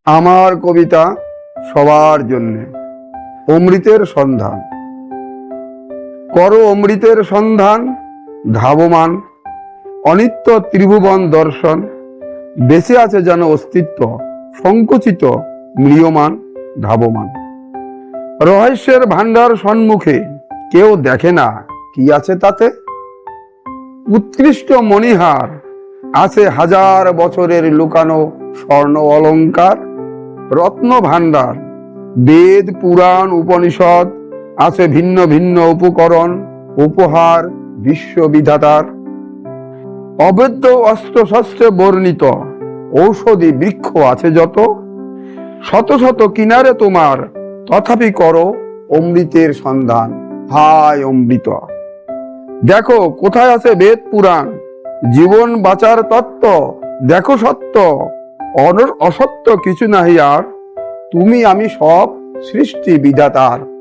আমার কবিতা সবার জন্য। অমৃতের সন্ধান করো, অমৃতের সন্ধান ধাবমান, অনিত্য ত্রিভুবন দর্শন। বেঁচে আছে যেন অস্তিত্ব, সংকুচিত ম্রিয়মান ধাবমান। রহস্যের ভান্ডার সম্মুখে কেউ দেখে না কি আছে তাতে। উৎকৃষ্ট মণিহার আছে হাজার বছরের লুকানো স্বর্ণ অলঙ্কার। রত্ন ভান্ডার বেদ পুরাণ উপনিষদ আছে ভিন্ন ভিন্ন উপকরণ, উপহার বিশ্ববিধাতার। অবৈধ অস্ত্র শস্ত্রে বর্ণিত ঔষধি বৃক্ষ আছে যত। শত শত কিনারে তোমার, তথাপি করো অমৃতের সন্ধান। হায় অমৃত! দেখো কোথায় আছে বেদ পুরাণ, জীবন বাঁচার তত্ত্ব। দেখো সত্য, অসত্য কিছু নাহি আর। তুমি আমি সব সৃষ্টি বিধাতার।